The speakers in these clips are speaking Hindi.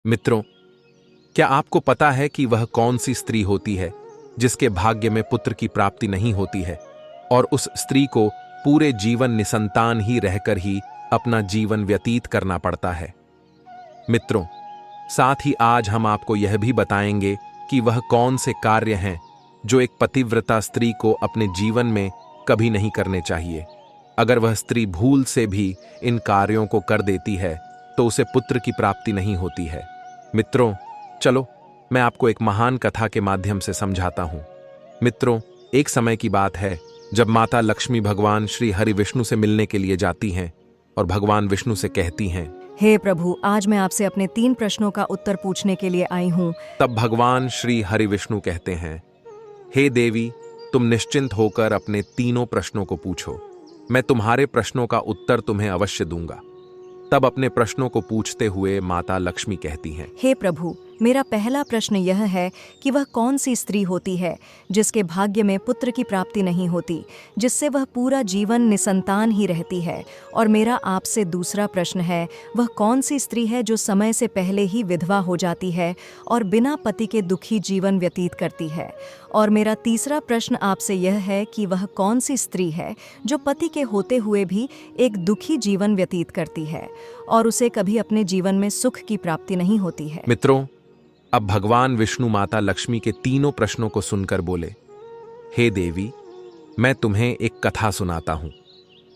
मित्रों, क्या आपको पता है कि वह कौन सी स्त्री होती है जिसके भाग्य में पुत्र की प्राप्ति नहीं होती है और उस स्त्री को पूरे जीवन निसंतान ही रहकर ही अपना जीवन व्यतीत करना पड़ता है? मित्रों, साथ ही आज हम आपको यह भी बताएंगे कि वह कौन से कार्य हैं जो एक पतिव्रता स्त्री को अपने जीवन में कभी नहीं करने चाहिए। अगर वह स्त्री भूल से भी इन कार्यों को कर देती है तो उसे पुत्र की प्राप्ति नहीं होती है। मित्रों, चलो मैं आपको एक महान कथा के माध्यम से समझाता हूं। मित्रों, एक समय की बात है जब माता लक्ष्मी भगवान श्री हरि विष्णु से मिलने के लिए जाती हैं और भगवान विष्णु से कहती हैं, हे प्रभु, आज मैं आपसे अपने 3 प्रश्नों का उत्तर पूछने के लिए आई हूँ। तब भगवान श्री हरि विष्णु कहते हैं, हे देवी, तुम निश्चिंत होकर अपने तीनों प्रश्नों को पूछो, मैं तुम्हारे प्रश्नों का उत्तर तुम्हें अवश्य दूंगा। तब अपने प्रश्नों को पूछते हुए माता लक्ष्मी कहती हैं, हे प्रभु, मेरा पहला प्रश्न यह है कि वह कौन सी स्त्री होती है जिसके भाग्य में पुत्र की प्राप्ति नहीं होती, जिससे वह पूरा जीवन निसंतान ही रहती है। और मेरा आपसे दूसरा प्रश्न है, वह कौन सी स्त्री है जो समय से पहले ही विधवा हो जाती है और बिना पति के दुखी जीवन व्यतीत करती है। और मेरा तीसरा प्रश्न आपसे यह है कि वह कौन सी स्त्री है जो पति के होते हुए भी एक दुखी जीवन व्यतीत करती है और उसे कभी अपने जीवन में सुख की प्राप्ति नहीं होती है। मित्रों, अब भगवान विष्णु माता लक्ष्मी के तीनों प्रश्नों को सुनकर बोले, हे देवी, मैं तुम्हें एक कथा सुनाता हूं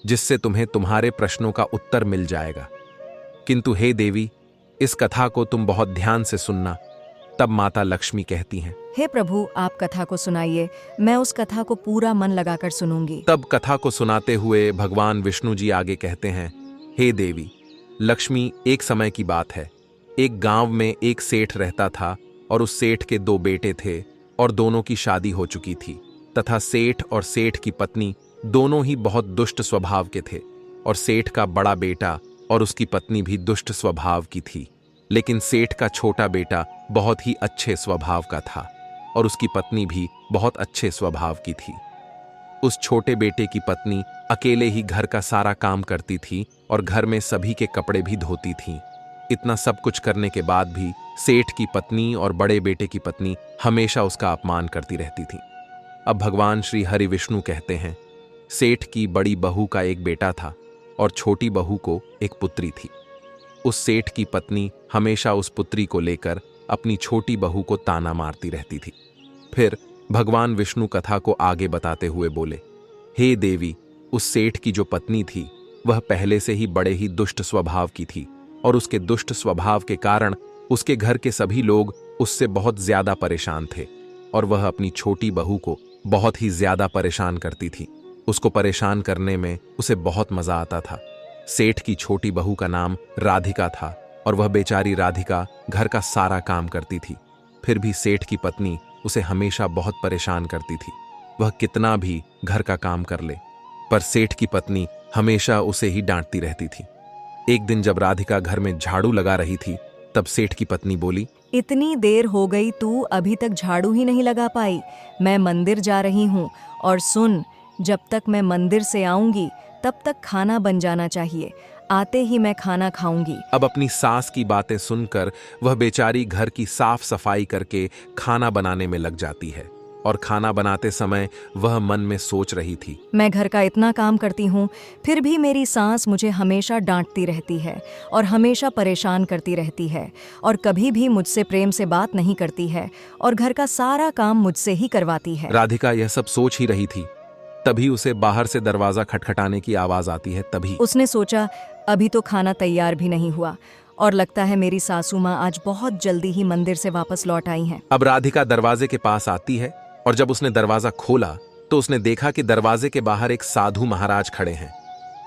जिससे तुम्हें तुम्हारे प्रश्नों का उत्तर मिल जाएगा। किंतु हे देवी, इस कथा को तुम बहुत ध्यान से सुनना। तब माता लक्ष्मी कहती हैं, हे प्रभु, आप कथा को सुनाइए, मैं उस कथा को पूरा मन लगाकर सुनूंगी। तब कथा को सुनाते हुए भगवान विष्णु जी आगे कहते हैं, हे देवी लक्ष्मी, एक समय की बात है। एक गांव में एक सेठ रहता था और उस सेठ के 2 बेटे थे और दोनों की शादी हो चुकी थी तथा सेठ और सेठ की पत्नी दोनों ही बहुत दुष्ट स्वभाव के थे। और सेठ का बड़ा बेटा और उसकी पत्नी भी दुष्ट स्वभाव की थी, लेकिन सेठ का छोटा बेटा बहुत ही अच्छे स्वभाव का था और उसकी पत्नी भी बहुत अच्छे स्वभाव की थी। उस छोटे बेटे की पत्नी अकेले ही घर का सारा काम करती थी और घर में सभी के कपड़े भी धोती थी। इतना सब कुछ करने के बाद भी सेठ की पत्नी और बड़े बेटे की पत्नी हमेशा उसका अपमान करती रहती थी। अब भगवान श्री हरि विष्णु कहते हैं, सेठ की बड़ी बहू का एक बेटा था और छोटी बहू को एक पुत्री थी। उस सेठ की पत्नी हमेशा उस पुत्री को लेकर अपनी छोटी बहू को ताना मारती रहती थी। फिर भगवान विष्णु कथा को आगे बताते हुए बोले, हे देवी, उस सेठ की जो पत्नी थी वह पहले से ही बड़े ही दुष्ट स्वभाव की थी और उसके दुष्ट स्वभाव के कारण उसके घर के सभी लोग उससे बहुत ज्यादा परेशान थे और वह अपनी छोटी बहू को बहुत ही ज्यादा परेशान करती थी। उसको परेशान करने में उसे बहुत मजा आता था। सेठ की छोटी बहू का नाम राधिका था और वह बेचारी राधिका घर का सारा काम करती थी। फिर भी सेठ की पत्नी उसे हमेशा बहुत परेशान करती थी। वह कितना भी घर का काम कर ले, पर सेठ की पत्नी हमेशा उसे ही डांटती रहती थी। एक दिन जब राधिका घर में झाड़ू लगा रही थी, तब सेठ की पत्नी बोली, इतनी देर हो गई, तू अभी तक झाड़ू ही नहीं लगा पाई। मैं मंदिर जा रही हूँ और सुन, जब तक मैं मंदिर से आऊंगी तब तक खाना बन जाना चाहिए। आते ही मैं खाना खाऊंगी। अब अपनी सास की बातें सुनकर वह बेचारी घर की साफ सफाई करके खाना बनाने में लग जाती है और खाना बनाते समय वह मन में सोच रही थी, मैं घर का इतना काम करती हूँ, फिर भी मेरी सास मुझे हमेशा डांटती रहती है और हमेशा परेशान करती रहती है और कभी भी मुझसे प्रेम से बात नहीं करती है और घर का सारा काम मुझसे ही करवाती है। राधिका यह सब सोच ही रही थी, तभी उसे बाहर से दरवाजा खटखटाने की आवाज आती है। तभी उसने सोचा, अभी तो खाना तैयार भी नहीं हुआ और लगता है मेरी सासू माँ आज बहुत जल्दी ही मंदिर से वापस लौट आई हैं। अब राधिका दरवाजे के पास आती है और जब उसने दरवाजा खोला तो उसने देखा कि दरवाजे के बाहर एक साधु महाराज खड़े हैं।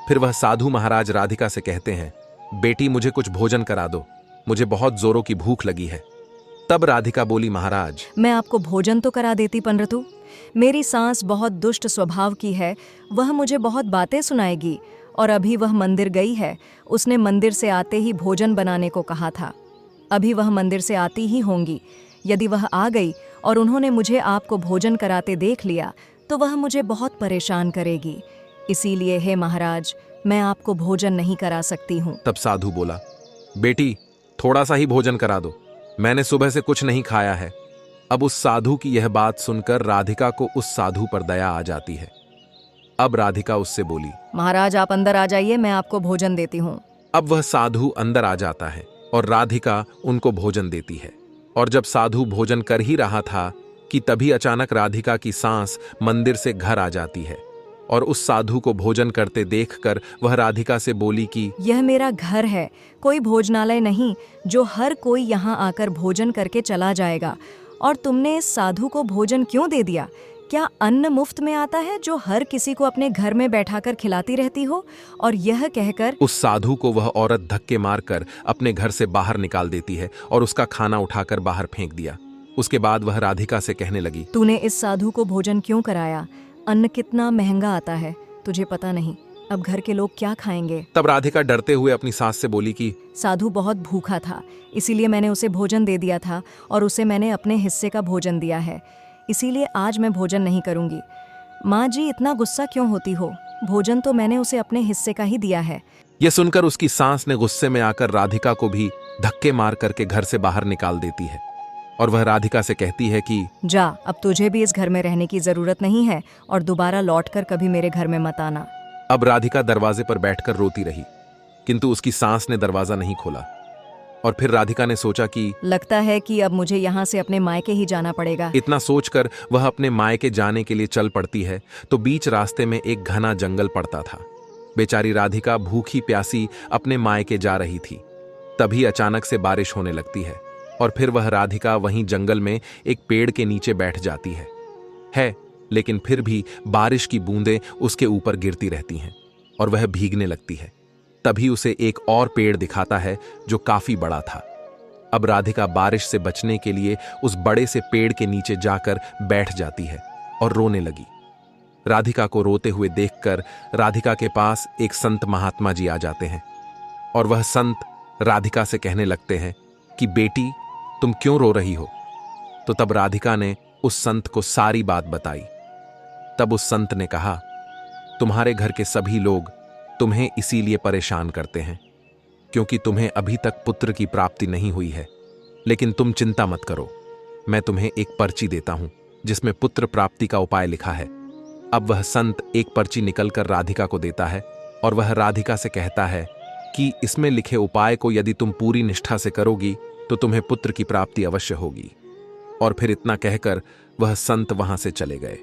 फिर वह साधु महाराज राधिका से कहते हैं, बेटी, मुझे कुछ भोजन करा दो, मुझे बहुत जोरों की भूख लगी है। तब राधिका बोली, महाराज, मैं आपको भोजन तो करा देती पंरतु, मेरी सास बहुत दुष्ट स्वभाव की है, वह मुझे बहुत बातें सुनाएगी और अभी वह मंदिर गई है। उसने मंदिर से आते ही भोजन बनाने को कहा था। अभी वह मंदिर से आती ही होंगी। यदि वह आ गई और उन्होंने मुझे आपको भोजन कराते देख लिया तो वह मुझे बहुत परेशान करेगी। इसीलिए हे महाराज, मैं आपको भोजन नहीं करा सकती हूँ। तब साधु बोला, बेटी, थोड़ा सा ही भोजन करा दो, मैंने सुबह से कुछ नहीं खाया है। अब उस साधु की यह बात सुनकर राधिका को उस साधु पर दया आ जाती है। अब राधिका उससे बोली, महाराज आप अंदर आ जाइए, मैं आपको भोजन देती हूँ। अब वह साधु अंदर आ जाता है और राधिका उनको भोजन देती है। और जब साधु भोजन कर ही रहा था कि तभी अचानक राधिका की सांस मंदिर से घर आ जाती है और उस साधु को भोजन करते देखकर वह राधिका से बोली कि यह मेरा घर है, कोई भोजनालय नहीं जो हर कोई यहाँ आकर भोजन करके चला जाएगा। और तुमने इस साधु को भोजन क्यों दे दिया? क्या अन्न मुफ्त में आता है जो हर किसी को अपने घर में बैठाकर खिलाती रहती हो? और यह कहकर उस साधु को वह औरत धक्के मारकर अपने घर से बाहर निकाल देती है और उसका खाना उठाकर बाहर फेंक दिया। उसके बाद वह राधिका से कहने लगी, तूने इस साधु को भोजन क्यों कराया? अन्न कितना महंगा आता है, तुझे पता नहीं। अब घर के लोग क्या खाएंगे? तब राधिका डरते हुए अपनी सास से बोली कि साधु बहुत भूखा था, इसीलिए मैंने उसे भोजन दे दिया था और उसे मैंने अपने हिस्से का भोजन दिया है, इसीलिए आज मैं भोजन नहीं करूंगी। माँ जी इतना गुस्सा क्यों होती हो? भोजन तो मैंने उसे अपने हिस्से का ही दिया है। यह सुनकर उसकी सास ने गुस्से में आकर राधिका को भी धक्के मार करके घर से बाहर निकाल देती है और वह राधिका से कहती है कि जा, अब तुझे भी इस घर में रहने की जरूरत नहीं है और दोबारा लौटकर कभी मेरे घर में मत आना। अब राधिका दरवाजे पर बैठकर रोती रही, किंतु उसकी सास ने दरवाजा नहीं खोला। और फिर राधिका ने सोचा कि लगता है कि अब मुझे यहाँ से अपने मायके ही जाना पड़ेगा। इतना सोचकर वह अपने मायके जाने के लिए चल पड़ती है तो बीच रास्ते में एक घना जंगल पड़ता था। बेचारी राधिका भूखी प्यासी अपने मायके जा रही थी। तभी अचानक से बारिश होने लगती है और फिर वह राधिका वहीं जंगल में एक पेड़ के नीचे बैठ जाती है लेकिन फिर भी बारिश की बूंदें उसके ऊपर गिरती रहती हैं और वह भीगने लगती है। तभी उसे एक और पेड़ दिखाता है जो काफी बड़ा था। अब राधिका बारिश से बचने के लिए उस बड़े से पेड़ के नीचे जाकर बैठ जाती है और रोने लगी। राधिका को रोते हुए देखकर राधिका के पास एक संत महात्मा जी आ जाते हैं और वह संत राधिका से कहने लगते हैं कि बेटी तुम क्यों रो रही हो? तो तब राधिका ने उस संत को सारी बात बताई। तब उस संत ने कहा, तुम्हारे घर के सभी लोग तुम्हें इसीलिए परेशान करते हैं क्योंकि तुम्हें अभी तक पुत्र की प्राप्ति नहीं हुई है। लेकिन तुम चिंता मत करो, मैं तुम्हें एक पर्ची देता हूं जिसमें पुत्र प्राप्ति का उपाय लिखा है। अब वह संत एक पर्ची निकलकर राधिका को देता है और वह राधिका से कहता है कि इसमें लिखे उपाय को यदि तुम पूरी निष्ठा से करोगी तो तुम्हें पुत्र की प्राप्ति अवश्य होगी। और फिर इतना कहकर वह संत वहां से चले गए।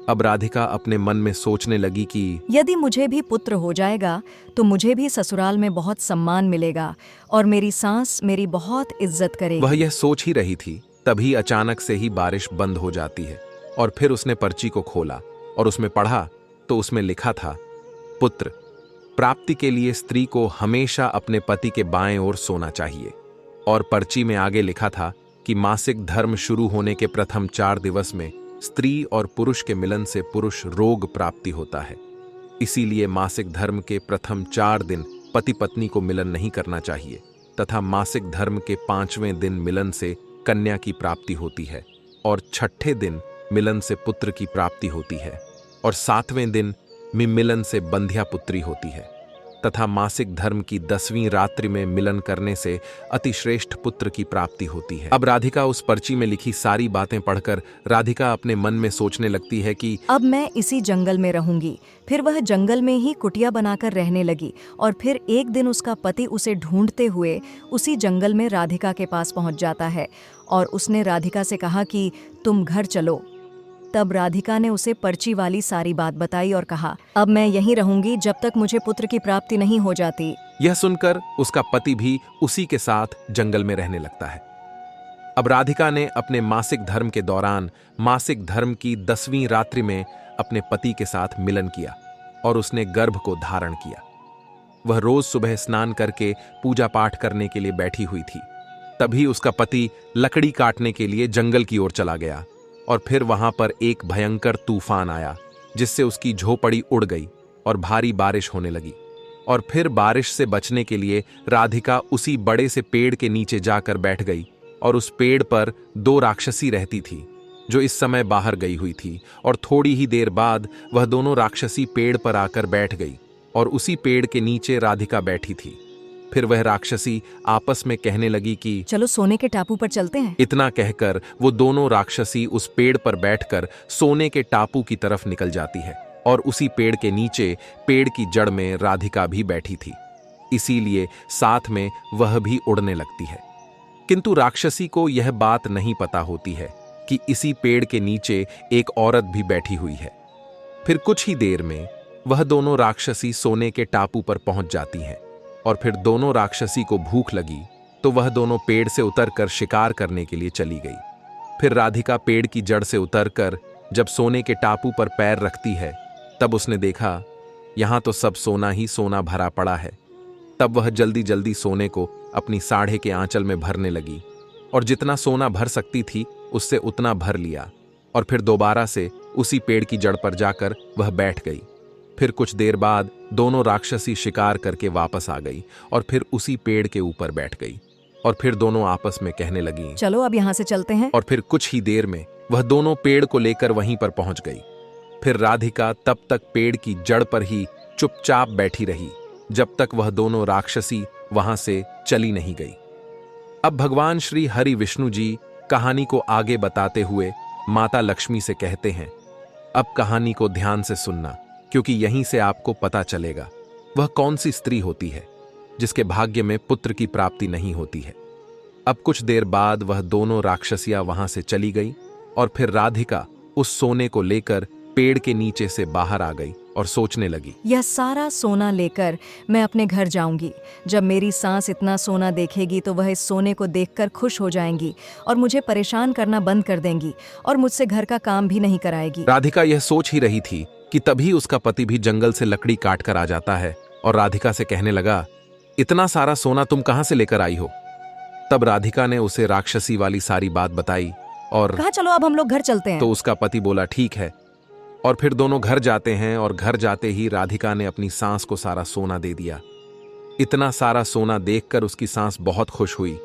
अब राधिका अपने मन में सोचने लगी कि यदि मुझे भी पुत्र हो जाएगा तो मुझे भी ससुराल में बहुत सम्मान मिलेगा और मेरी सास मेरी बहुत इज्जत करेगी। वह यह सोच ही रही थी, तभी अचानक से ही बारिश बंद हो जाती है और फिर उसने पर्ची को खोला और उसमें पढ़ा तो उसमें लिखा था, पुत्र प्राप्ति के लिए स्त्री को हमेशा अपने पति के बाएं ओर सोना चाहिए। और पर्ची में आगे लिखा था कि मासिक धर्म शुरू होने के प्रथम 4 दिवस में स्त्री और पुरुष के मिलन से पुरुष रोग प्राप्ति होता है, इसीलिए मासिक धर्म के प्रथम 4 दिन पति पत्नी को मिलन नहीं करना चाहिए तथा मासिक धर्म के 5वें दिन मिलन से कन्या की प्राप्ति होती है और 6ठे दिन मिलन से पुत्र की प्राप्ति होती है और 7वें दिन मिलन से बंध्या पुत्री होती है तथा मासिक धर्म की 10वीं रात्रि में मिलन करने से अतिश्रेष्ठ पुत्र की प्राप्ति होती है। अब राधिका उस पर्ची में लिखी सारी बातें पढ़कर राधिका अपने मन में सोचने लगती है कि अब मैं इसी जंगल में रहूंगी। फिर वह जंगल में ही कुटिया बनाकर रहने लगी और फिर एक दिन उसका पति उसे ढूंढते हुए उसी जंगल में राधिका के पास पहुंच जाता है और उसने राधिका से कहा कि तुम घर चलो। तब राधिका ने उसे पर्ची वाली सारी बात बताई और कहा, अब मैं यहीं रहूंगी जब तक मुझे पुत्र की प्राप्ति नहीं हो जाती। यह सुनकर उसका पति भी उसी के साथ जंगल में रहने लगता है। अब राधिका ने अपने मासिक धर्म के दौरान मासिक धर्म की 10वीं रात्रि में अपने पति के साथ मिलन किया और उसने गर्भ को धारण किया। वह रोज सुबह स्नान करके पूजा पाठ करने के लिए बैठी हुई थी। तभी उसका पति लकड़ी काटने के लिए जंगल की ओर चला गया और फिर वहां पर एक भयंकर तूफान आया जिससे उसकी झोपड़ी उड़ गई और भारी बारिश होने लगी। और फिर बारिश से बचने के लिए राधिका उसी बड़े से पेड़ के नीचे जाकर बैठ गई और उस पेड़ पर 2 राक्षसी रहती थी जो इस समय बाहर गई हुई थी और थोड़ी ही देर बाद वह दोनों राक्षसी पेड़ पर आकर बैठ गई और उसी पेड़ के नीचे राधिका बैठी थी। फिर वह राक्षसी आपस में कहने लगी कि चलो सोने के टापू पर चलते हैं। इतना कहकर वो दोनों राक्षसी उस पेड़ पर बैठकर सोने के टापू की तरफ निकल जाती है और उसी पेड़ के नीचे पेड़ की जड़ में राधिका भी बैठी थी, इसीलिए साथ में वह भी उड़ने लगती है। किंतु राक्षसी को यह बात नहीं पता होती है कि इसी पेड़ के नीचे एक औरत भी बैठी हुई है। फिर कुछ ही देर में वह दोनों राक्षसी सोने के टापू पर पहुंच जाती हैं और फिर दोनों राक्षसी को भूख लगी तो वह दोनों पेड़ से उतरकर शिकार करने के लिए चली गई। फिर राधिका पेड़ की जड़ से उतरकर जब सोने के टापू पर पैर रखती है तब उसने देखा यहां तो सब सोना ही सोना भरा पड़ा है। तब वह जल्दी जल्दी सोने को अपनी साढ़े के आंचल में भरने लगी और जितना सोना भर सकती थी उससे उतना भर लिया और फिर दोबारा से उसी पेड़ की जड़ पर जाकर वह बैठ गई। फिर कुछ देर बाद दोनों राक्षसी शिकार करके वापस आ गई और फिर उसी पेड़ के ऊपर बैठ गई और फिर दोनों आपस में कहने लगी चलो अब यहाँ से चलते हैं। और फिर कुछ ही देर में वह दोनों पेड़ को लेकर वहीं पर पहुंच गई। फिर राधिका तब तक पेड़ की जड़ पर ही चुपचाप बैठी रही जब तक वह दोनों राक्षसी वहां से चली नहीं गई। अब भगवान श्री हरि विष्णु जी कहानी को आगे बताते हुए माता लक्ष्मी से कहते हैं, अब कहानी को ध्यान से सुनना क्योंकि यहीं से आपको पता चलेगा वह कौन सी स्त्री होती है जिसके भाग्य में पुत्र की प्राप्ति नहीं होती है। अब कुछ देर बाद वह दोनों राक्षसियां वहां से चली गई और फिर राधिका उस सोने को लेकर पेड़ के नीचे से बाहर आ गई और सोचने लगी, यह सारा सोना लेकर मैं अपने घर जाऊंगी। जब मेरी सास इतना सोना देखेगी तो वह इस सोने को देखकर खुश हो जाएंगी और मुझे परेशान करना बंद कर देंगी और मुझसे घर का काम भी नहीं कराएगी। राधिका यह सोच ही रही थी कि तभी उसका पति भी जंगल से लकड़ी काट कर आ जाता है और राधिका से कहने लगा, इतना सारा सोना तुम कहां से लेकर आई हो? तब राधिका ने उसे राक्षसी वाली सारी बात बताई और कहा चलो अब हम लोग घर चलते हैं। तो उसका पति बोला ठीक है और फिर दोनों घर जाते हैं और घर जाते ही राधिका ने अपनी सास को सारा सोना दे दिया। इतना सारा सोना देखकर उसकी सास बहुत खुश हुई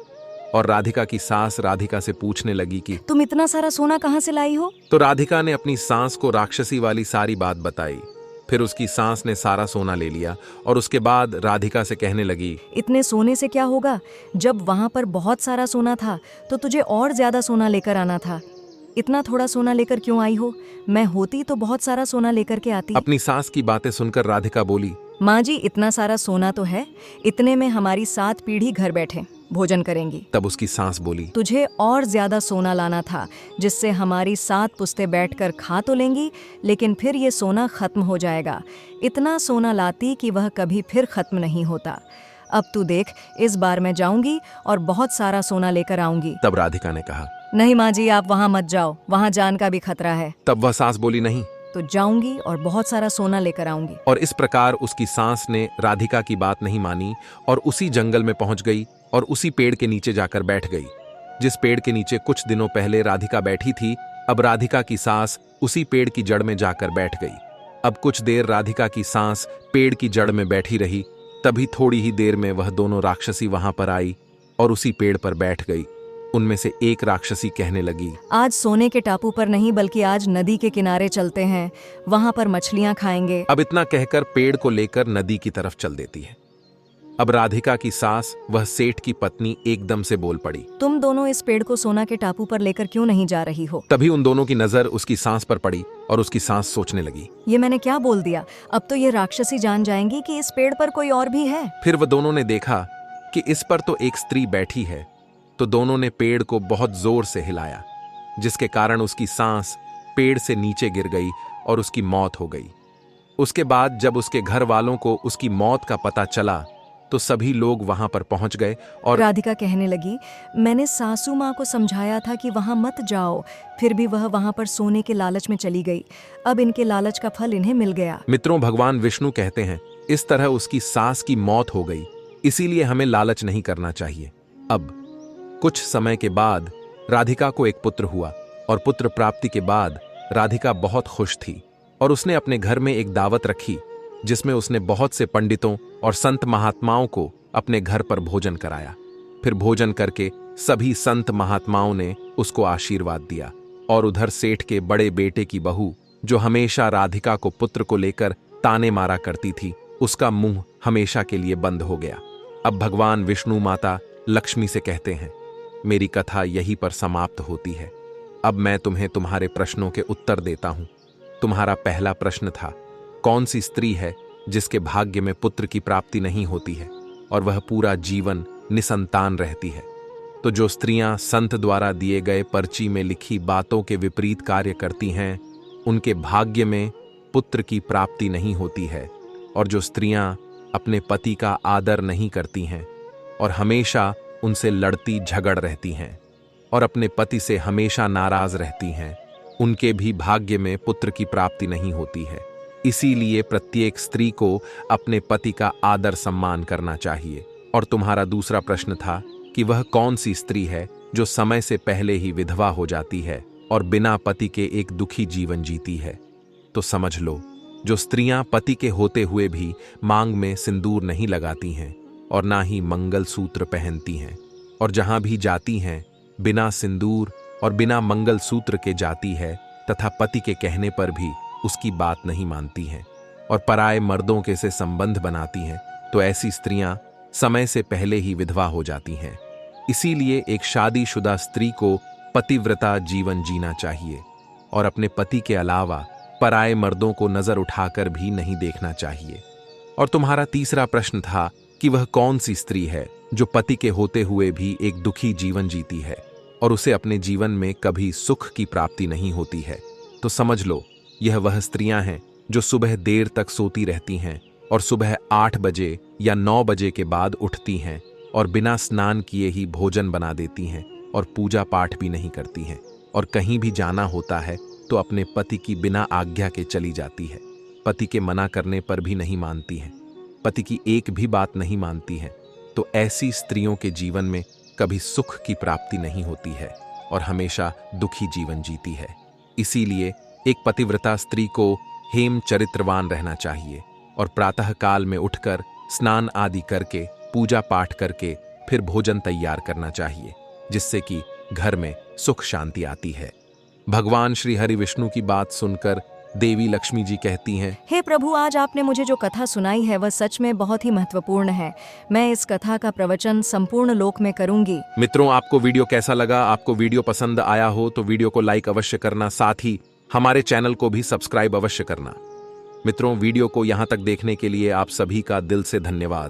और राधिका की सास राधिका से पूछने लगी कि तुम इतना सारा सोना कहां से लाई हो? तो राधिका ने अपनी सास को राक्षसी वाली सारी बात बताई। फिर उसकी सास ने सारा सोना ले लिया और उसके बाद राधिका से कहने लगी, इतने सोने से क्या होगा? जब वहां पर बहुत सारा सोना था तो तुझे और ज्यादा सोना लेकर आना था। इतना थोड़ा सोना लेकर क्यों आई हो? मैं होती तो बहुत सारा सोना लेकर के आती। अपनी सास की बातें सुनकर राधिका बोली, माँ जी इतना सारा सोना तो है, इतने में हमारी 7 पीढ़ी घर बैठे भोजन करेंगी। तब उसकी सास बोली, तुझे और ज्यादा सोना लाना था जिससे हमारी 7 पुश्तें बैठकर खा तो लेंगी लेकिन फिर ये सोना खत्म हो जाएगा। इतना सोना लाती कि वह कभी फिर खत्म नहीं होता। अब तू देख, इस बार मैं जाऊंगी और बहुत सारा सोना लेकर आऊंगी। तब राधिका ने कहा, नहीं माँ जी, आप वहाँ मत जाओ, वहाँ जान का भी खतरा है। तब वह सास बोली, नहीं तो जाऊंगी और बहुत सारा सोना लेकर आऊंगी। और इस प्रकार उसकी सास ने राधिका की बात नहीं मानी और उसी जंगल में पहुंच गई और उसी पेड़ के नीचे जाकर बैठ गई जिस पेड़ के नीचे कुछ दिनों पहले राधिका बैठी थी। अब राधिका की सास उसी पेड़ की जड़ में जाकर बैठ गई। अब कुछ देर राधिका की सास पेड़ की जड़ में बैठी रही, तभी थोड़ी ही देर में वह दोनों राक्षसी वहां पर आई और उसी पेड़ पर बैठ गई। उनमें से एक राक्षसी कहने लगी, आज सोने के टापू पर नहीं बल्कि आज नदी के किनारे चलते हैं, वहां पर मछलियां खाएंगे। अब इतना कहकर पेड़ को लेकर नदी की तरफ चल देती है। अब राधिका की सास, वह सेठ की पत्नी, एकदम से बोल पड़ी, तुम दोनों इस पेड़ को सोना के टापू पर लेकर क्यों नहीं जा रही हो? तभी उन दोनों की नजर उसकी सास पर पड़ी और उसकी सास सोचने लगी, ये मैंने क्या बोल दिया? अब तो ये राक्षसी जान जाएंगी कि इस पेड़ पर कोई और भी है। फिर वह दोनों ने देखा कि इस पर तो एक स्त्री बैठी है, तो दोनों ने पेड़ को बहुत जोर से हिलाया जिसके कारण उसकी सांस पेड़ से नीचे गिर गई और उसकी मौत हो गई। उसके बाद जब उसके घर वालों को उसकी मौत का पता चला तो सभी लोग वहां पर पहुंच गए और राधिका कहने लगी, मैंने सासू माँ को समझाया था कि वहां मत जाओ, फिर भी वह वहां पर सोने के लालच में चली गई। अब इनके लालच का फल इन्हें मिल गया। मित्रों, भगवान विष्णु कहते हैं इस तरह उसकी सास की मौत हो गई, इसीलिए हमें लालच नहीं करना चाहिए। अब कुछ समय के बाद राधिका को एक पुत्र हुआ और पुत्र प्राप्ति के बाद राधिका बहुत खुश थी और उसने अपने घर में एक दावत रखी जिसमें उसने बहुत से पंडितों और संत महात्माओं को अपने घर पर भोजन कराया। फिर भोजन करके सभी संत महात्माओं ने उसको आशीर्वाद दिया और उधर सेठ के बड़े बेटे की बहू, जो हमेशा राधिका को पुत्र को लेकर ताने मारा करती थी, उसका मुंह हमेशा के लिए बंद हो गया। अब भगवान विष्णु माता लक्ष्मी से कहते हैं, मेरी कथा यहीं पर समाप्त होती है। अब मैं तुम्हें तुम्हारे प्रश्नों के उत्तर देता हूं। तुम्हारा पहला प्रश्न था, कौन सी स्त्री है जिसके भाग्य में पुत्र की प्राप्ति नहीं होती है और वह पूरा जीवन निसंतान रहती है? तो जो स्त्रियां संत द्वारा दिए गए पर्ची में लिखी बातों के विपरीत कार्य करती हैं, उनके भाग्य में पुत्र की प्राप्ति नहीं होती है। और जो स्त्रियां अपने पति का आदर नहीं करती हैं और हमेशा उनसे लड़ती झगड़ रहती हैं और अपने पति से हमेशा नाराज रहती हैं, उनके भी भाग्य में पुत्र की प्राप्ति नहीं होती है। इसीलिए प्रत्येक स्त्री को अपने पति का आदर सम्मान करना चाहिए। और तुम्हारा दूसरा प्रश्न था कि वह कौन सी स्त्री है जो समय से पहले ही विधवा हो जाती है और बिना पति के एक दुखी जीवन जीती है? तो समझ लो, जो स्त्रियां पति के होते हुए भी मांग में सिंदूर नहीं लगाती हैं और ना ही मंगल सूत्र पहनती हैं और जहां भी जाती हैं बिना सिंदूर और बिना मंगल सूत्र के जाती है तथा पति के कहने पर भी उसकी बात नहीं मानती हैं और पराये मर्दों के से संबंध बनाती हैं, तो ऐसी स्त्रियां समय से पहले ही विधवा हो जाती हैं। इसीलिए एक शादीशुदा स्त्री को पतिव्रता जीवन जीना चाहिए और अपने पति के अलावा पराये मर्दों को नजर उठाकर भी नहीं देखना चाहिए। और तुम्हारा तीसरा प्रश्न था कि वह कौन सी स्त्री है जो पति के होते हुए भी एक दुखी जीवन जीती है और उसे अपने जीवन में कभी सुख की प्राप्ति नहीं होती है? तो समझ लो, यह वह स्त्रियां हैं जो सुबह देर तक सोती रहती हैं और सुबह 8 बजे या 9 बजे के बाद उठती हैं और बिना स्नान किए ही भोजन बना देती हैं और पूजा पाठ भी नहीं करती हैं और कहीं भी जाना होता है तो अपने पति की बिना आज्ञा के चली जाती है। पति के मना करने पर भी नहीं मानती हैं, पति की एक भी बात नहीं मानती हैं। तो ऐसी स्त्रियों के जीवन में कभी सुख की प्राप्ति नहीं होती है और हमेशा दुखी जीवन जीती है। इसीलिए एक पतिव्रता स्त्री को हेम चरित्रवान रहना चाहिए और प्रातः काल में उठकर स्नान आदि करके पूजा पाठ करके फिर भोजन तैयार करना चाहिए, जिससे कि घर में सुख शांति आती है। भगवान श्री हरि विष्णु की बात सुनकर देवी लक्ष्मी जी कहती हैं, हे प्रभु, आज आपने मुझे जो कथा सुनाई है वह सच में बहुत ही महत्वपूर्ण है। मैं इस कथा का प्रवचन संपूर्ण लोक में करूंगी। मित्रों, आपको वीडियो कैसा लगा? आपको वीडियो पसंद आया हो तो वीडियो को लाइक अवश्य करना, साथ ही हमारे चैनल को भी सब्सक्राइब अवश्य करना। मित्रों, वीडियो को यहाँ तक देखने के लिए आप सभी का दिल से धन्यवाद।